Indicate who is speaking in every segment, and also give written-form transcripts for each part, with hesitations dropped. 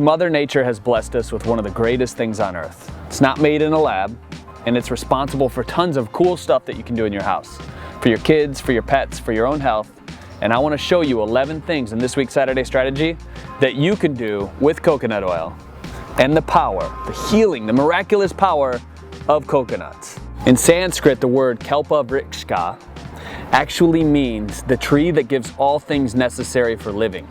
Speaker 1: Mother Nature has blessed us with one of the greatest things on earth. It's not made in a lab, and it's responsible for tons of cool stuff that you can do in your house. For your kids, for your pets, for your own health. And I want to show you 11 things in this week's Saturday Strategy that you can do with coconut oil and the power, the healing, the miraculous power of coconuts. In Sanskrit, the word kalpa vriksha actually means the tree that gives all things necessary for living.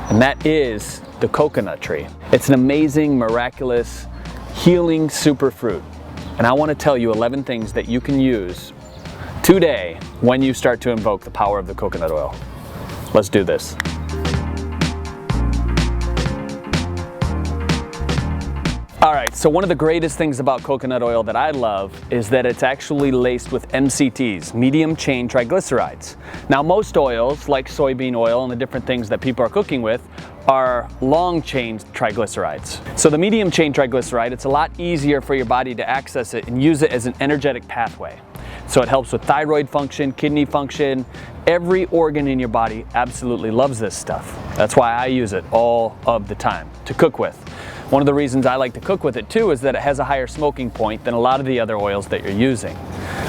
Speaker 1: And that is the coconut tree. It's an amazing, miraculous, healing superfruit. And I want to tell you 11 things that you can use today when you start to invoke the power of the coconut oil. Let's do this. All right, so one of the greatest things about coconut oil that I love is that it's actually laced with MCTs, medium chain triglycerides. Now, most oils, like soybean oil and the different things that people are cooking with, are long chain triglycerides. So the medium chain triglyceride, it's a lot easier for your body to access it and use it as an energetic pathway. So it helps with thyroid function, kidney function. Every organ in your body absolutely loves this stuff. That's why I use it all of the time to cook with. One of the reasons I like to cook with it too is that it has a higher smoking point than a lot of the other oils that you're using.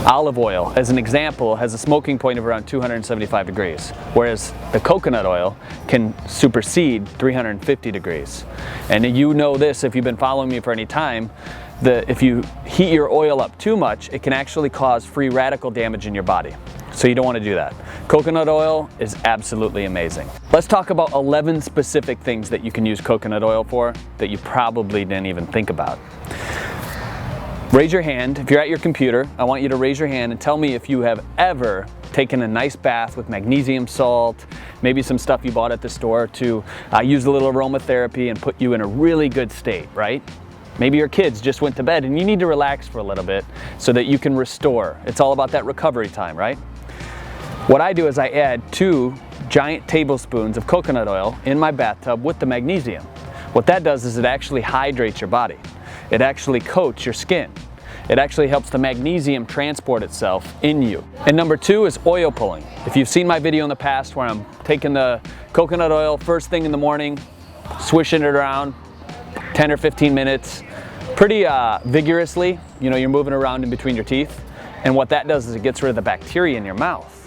Speaker 1: Olive oil, as an example, has a smoking point of around 275 degrees, whereas the coconut oil can supersede 350 degrees. And you know this if you've been following me for any time, that if you heat your oil up too much, it can actually cause free radical damage in your body. So you don't want to do that. Coconut oil is absolutely amazing. Let's talk about 11 specific things that you can use coconut oil for that you probably didn't even think about. Raise your hand. If you're at your computer, I want you to raise your hand and tell me if you have ever taken a nice bath with magnesium salt, maybe some stuff you bought at the store to use a little aromatherapy and put you in a really good state, right? Maybe your kids just went to bed and you need to relax for a little bit so that you can restore. It's all about that recovery time, right? What I do is I add 2 giant tablespoons of coconut oil in my bathtub with the magnesium. What that does is it actually hydrates your body. It actually coats your skin. It actually helps the magnesium transport itself in you. And number 2 is oil pulling. If you've seen my video in the past where I'm taking the coconut oil first thing in the morning, swishing it around 10 or 15 minutes, pretty vigorously, you're moving around in between your teeth. And what that does is it gets rid of the bacteria in your mouth.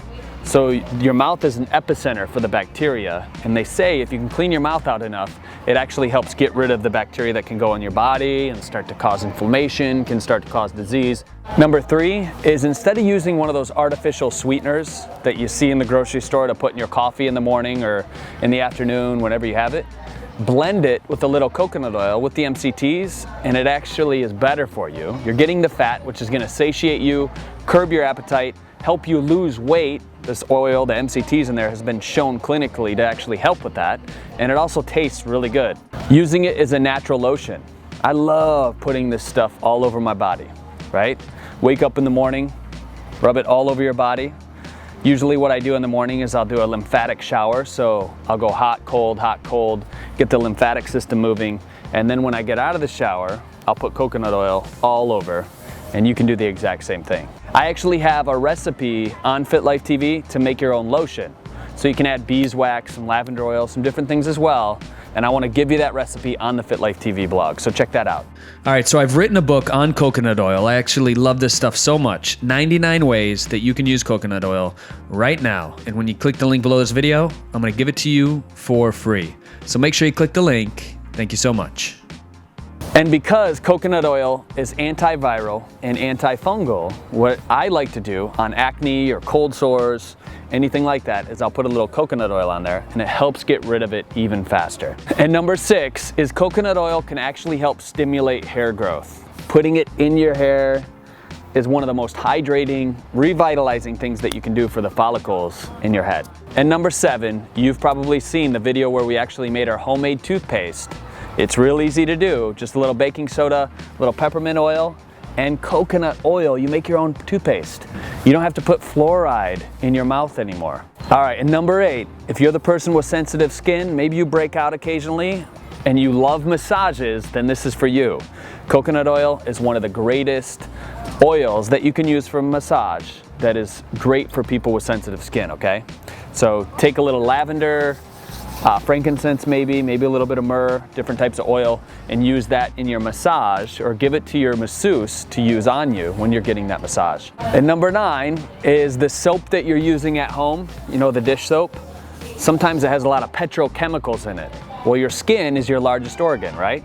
Speaker 1: So your mouth is an epicenter for the bacteria, and they say if you can clean your mouth out enough, it actually helps get rid of the bacteria that can go in your body and start to cause inflammation, can start to cause disease. Number 3 is instead of using one of those artificial sweeteners that you see in the grocery store to put in your coffee in the morning or in the afternoon, whenever you have it, blend it with a little coconut oil with the MCTs, and it actually is better for you. You're getting the fat, which is going to satiate you, curb your appetite, help you lose weight. This oil, the MCTs in there, has been shown clinically to actually help with that, and it also tastes really good. Using it as a natural lotion. I love putting this stuff all over my body, right? Wake up in the morning, rub it all over your body. Usually what I do in the morning is I'll do a lymphatic shower, so I'll go hot, cold, get the lymphatic system moving, and then when I get out of the shower, I'll put coconut oil all over, and you can do the exact same thing. I actually have a recipe on Fit Life TV to make your own lotion. So you can add beeswax, some lavender oil, some different things as well. And I want to give you that recipe on the Fit Life TV blog. So check that out.
Speaker 2: All right, so I've written a book on coconut oil. I actually love this stuff so much. 99 ways that you can use coconut oil right now. And when you click the link below this video, I'm going to give it to you for free. So make sure you click the link. Thank you so much.
Speaker 1: And because coconut oil is antiviral and antifungal, what I like to do on acne or cold sores, anything like that, is I'll put a little coconut oil on there and it helps get rid of it even faster. And number 6 is coconut oil can actually help stimulate hair growth. Putting it in your hair is one of the most hydrating, revitalizing things that you can do for the follicles in your head. And number 7, you've probably seen the video where we actually made our homemade toothpaste. It's real easy to do, just a little baking soda, a little peppermint oil, and coconut oil. You make your own toothpaste. You don't have to put fluoride in your mouth anymore. All right, and number 8, if you're the person with sensitive skin, maybe you break out occasionally, and you love massages, then this is for you. Coconut oil is one of the greatest oils that you can use for massage that is great for people with sensitive skin, okay? So take a little lavender frankincense maybe a little bit of myrrh, different types of oil, and use that in your massage, or give it to your masseuse to use on you when you're getting that massage. And number 9 is the soap that you're using at home, you know, the dish soap. Sometimes it has a lot of petrochemicals in it. Well, your skin is your largest organ, right?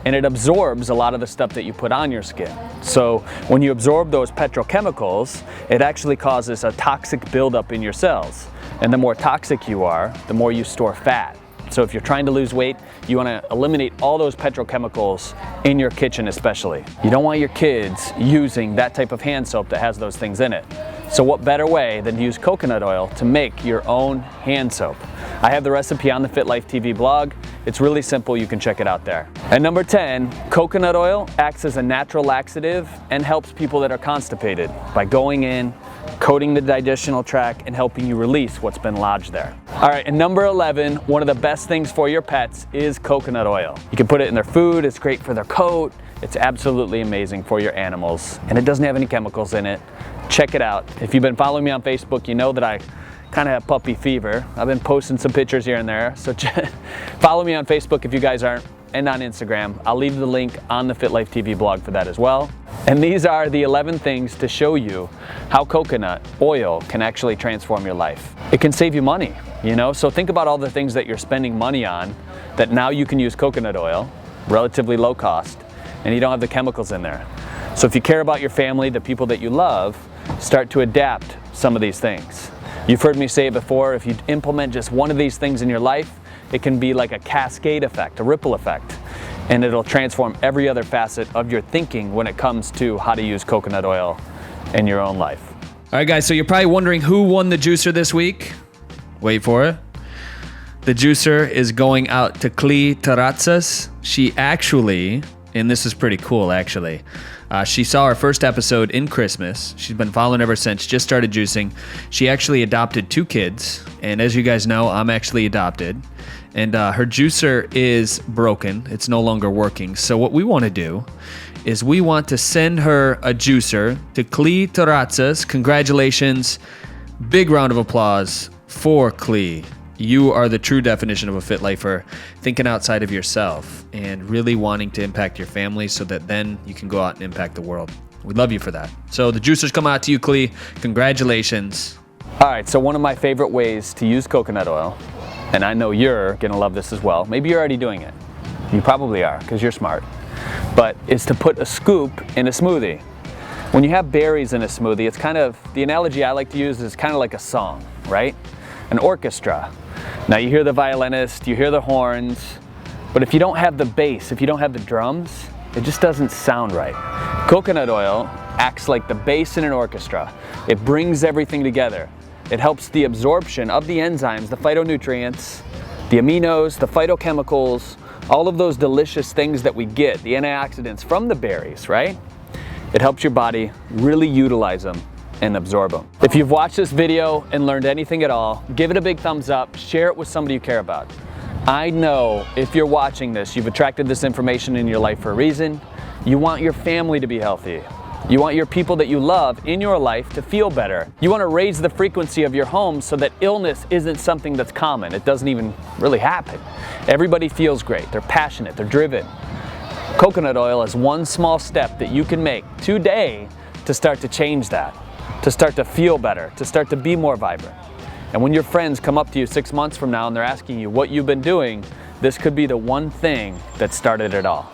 Speaker 1: And it absorbs a lot of the stuff that you put on your skin. So when you absorb those petrochemicals, it actually causes a toxic buildup in your cells. And the more toxic you are, the more you store fat. So if you're trying to lose weight, you want to eliminate all those petrochemicals in your kitchen especially. You don't want your kids using that type of hand soap that has those things in it. So what better way than to use coconut oil to make your own hand soap? I have the recipe on the Fit Life TV blog. It's really simple, you can check it out there. And number 10, coconut oil acts as a natural laxative and helps people that are constipated by going in, coating the digestional tract, and helping you release what's been lodged there. All right, and number 11, one of the best things for your pets is coconut oil. You can put it in their food, it's great for their coat, it's absolutely amazing for your animals, and it doesn't have any chemicals in it. Check it out. If you've been following me on Facebook, you know that I kind of have puppy fever. I've been posting some pictures here and there, so follow me on Facebook if you guys aren't, and on Instagram. I'll leave the link on the Fit Life TV blog for that as well. And these are the 11 things to show you how coconut oil can actually transform your life. It can save you money, you know? So think about all the things that you're spending money on that now you can use coconut oil, relatively low cost, and you don't have the chemicals in there. So if you care about your family, the people that you love, start to adapt some of these things. You've heard me say it before, if you implement just one of these things in your life, it can be like a cascade effect, a ripple effect, and it'll transform every other facet of your thinking when it comes to how to use coconut oil in your own life.
Speaker 2: All right, guys, so you're probably wondering who won the juicer this week. Wait for it. The juicer is going out to Kli Taratsas. She actually, and this is pretty cool actually, she saw our first episode in Christmas. She's been following ever since, just started juicing. She actually adopted 2 kids, and as you guys know, I'm actually adopted. And her juicer is broken. It's no longer working. So what we want to do is we want to send her a juicer to Kli Taratsas. Congratulations. Big round of applause for Kli. You are the true definition of a fit lifer, thinking outside of yourself and really wanting to impact your family so that then you can go out and impact the world. We love you for that. So the juicers come out to you, Kli. Congratulations.
Speaker 1: All right, so one of my favorite ways to use coconut oil, and I know you're gonna love this as well. Maybe you're already doing it. You probably are, because you're smart. But is to put a scoop in a smoothie. When you have berries in a smoothie, it's kind of, the analogy I like to use is kind of like a song, right? An orchestra. Now you hear the violinist, you hear the horns, but if you don't have the bass, if you don't have the drums, it just doesn't sound right. Coconut oil acts like the bass in an orchestra. It brings everything together. It helps the absorption of the enzymes, the phytonutrients, the aminos, the phytochemicals, all of those delicious things that we get, the antioxidants from the berries, right? It helps your body really utilize them and absorb them. If you've watched this video and learned anything at all, give it a big thumbs up, share it with somebody you care about. I know if you're watching this, you've attracted this information in your life for a reason. You want your family to be healthy. You want your people that you love in your life to feel better. You want to raise the frequency of your home so that illness isn't something that's common. It doesn't even really happen. Everybody feels great. They're passionate. They're driven. Coconut oil is one small step that you can make today to start to change that, to start to feel better, to start to be more vibrant. And when your friends come up to you 6 months from now and they're asking you what you've been doing, this could be the one thing that started it all.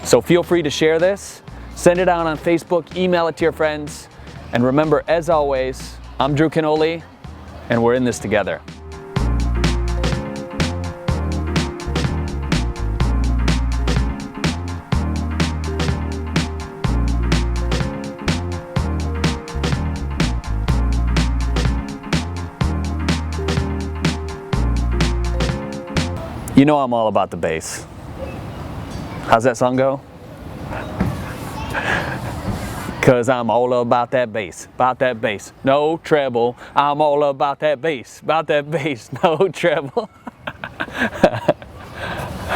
Speaker 1: So feel free to share this, send it out on Facebook, email it to your friends, and remember, as always, I'm Drew Canoli, and we're in this together. You know I'm all about the bass. How's that song go? Cause I'm all about that bass, no treble. I'm all about that bass, no treble.